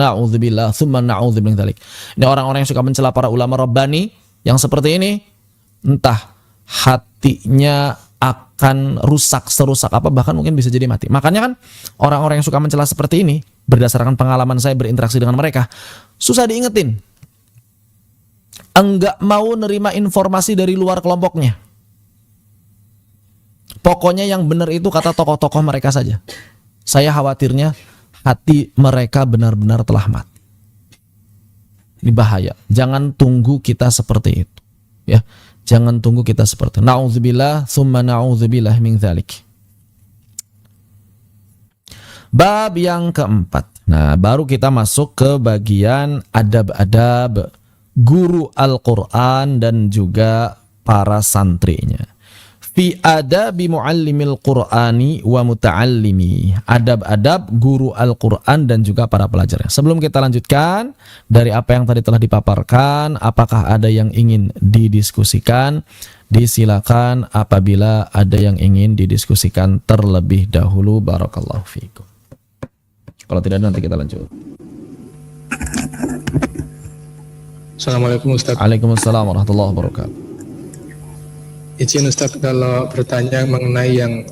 Na'udzubillah, tsumma na'udzubillah min dzalik. Ini orang-orang yang suka mencela para ulama Rabbani yang seperti ini, entah hatinya akan rusak serusak apa, bahkan mungkin bisa jadi mati. Makanya kan orang-orang yang suka mencela seperti ini, berdasarkan pengalaman saya berinteraksi dengan mereka, susah diingetin. Enggak mau nerima informasi dari luar kelompoknya. Pokoknya yang benar itu kata tokoh-tokoh mereka saja. Saya khawatirnya hati mereka benar-benar telah mati. Ini bahaya. Jangan tunggu kita seperti itu. Ya, jangan tunggu kita seperti itu. Na'udzubillah, tsumma na'udzubillah min dzalik. Bab yang keempat. Nah, baru kita masuk ke bagian adab-adab guru Al-Quran dan juga para santrinya. Fi adabi muallimil Qur'ani wa muta'allimi. Adab-adab guru Al-Quran dan juga para pelajarnya. Sebelum kita lanjutkan dari apa yang tadi telah dipaparkan, apakah ada yang ingin didiskusikan? Disilakan apabila ada yang ingin didiskusikan terlebih dahulu. Barakallahu fiikum. Kalau tidak nanti kita lanjut. Assalamualaikum Ustaz. Waalaikumsalam warahmatullahi wabarakatuh. Izin Ustaz kalau bertanya mengenai yang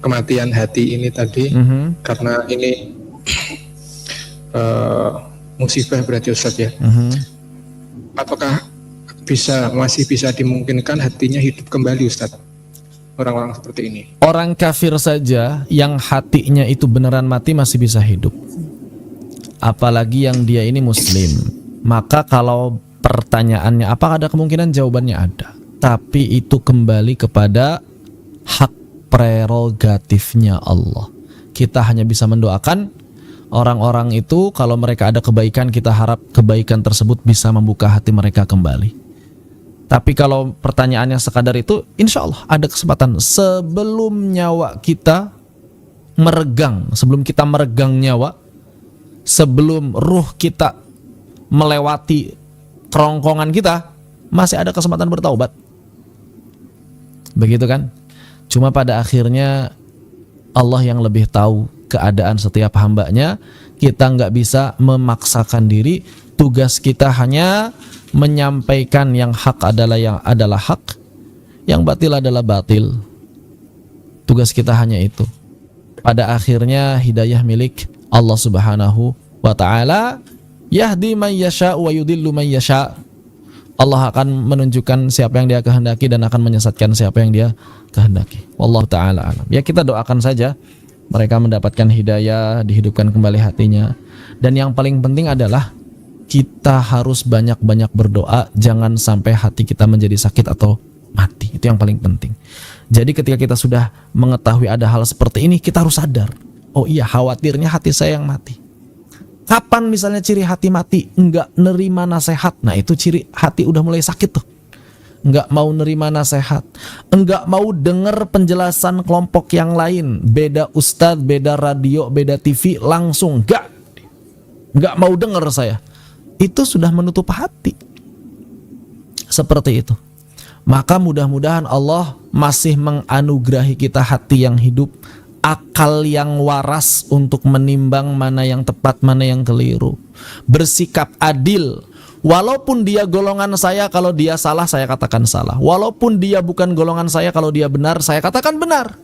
kematian hati ini tadi, karena ini musibah berarti Ustaz ya. Apakah masih bisa dimungkinkan hatinya hidup kembali Ustaz? Orang-orang seperti ini. Orang kafir saja yang hatinya itu beneran mati masih bisa hidup. Apalagi yang dia ini muslim. Maka kalau pertanyaannya apakah ada kemungkinan, jawabannya ada. Tapi itu kembali kepada hak prerogatifnya Allah. Kita hanya bisa mendoakan orang-orang itu, kalau mereka ada kebaikan, kita harap kebaikan tersebut bisa membuka hati mereka kembali. Tapi kalau pertanyaannya sekadar itu, insya Allah ada kesempatan sebelum nyawa kita meregang, sebelum kita meregang nyawa, sebelum ruh kita melewati kerongkongan kita, masih ada kesempatan bertaubat. Begitu kan? Cuma pada akhirnya Allah yang lebih tahu keadaan setiap hambanya. Kita nggak bisa memaksakan diri. Tugas kita hanya menyampaikan yang hak adalah hak, yang batil adalah batil. Tugas kita hanya itu. Pada akhirnya hidayah milik Allah Subhanahu wa ta'ala. Yahdi man yasha wa yudillu man yasha. Allah akan menunjukkan siapa yang dia kehendaki dan akan menyesatkan siapa yang dia kehendaki. Wallahu ta'ala alam. Ya, kita doakan saja mereka mendapatkan hidayah, dihidupkan kembali hatinya. Dan yang paling penting adalah kita harus banyak-banyak berdoa, jangan sampai hati kita menjadi sakit atau mati. Itu yang paling penting. Jadi ketika kita sudah mengetahui ada hal seperti ini, kita harus sadar, oh iya, khawatirnya hati saya yang mati. Kapan misalnya ciri hati mati? Enggak nerima nasihat. Nah, itu ciri hati udah mulai sakit tuh. Enggak mau nerima nasihat, enggak mau dengar penjelasan kelompok yang lain, beda ustadz, beda radio, beda TV, langsung enggak mau dengar saya. Itu sudah menutup hati. Seperti itu. Maka mudah-mudahan Allah masih menganugerahi kita hati yang hidup, akal yang waras untuk menimbang mana yang tepat, mana yang keliru. Bersikap adil. Walaupun dia golongan saya, kalau dia salah, saya katakan salah. Walaupun dia bukan golongan saya, kalau dia benar, saya katakan benar.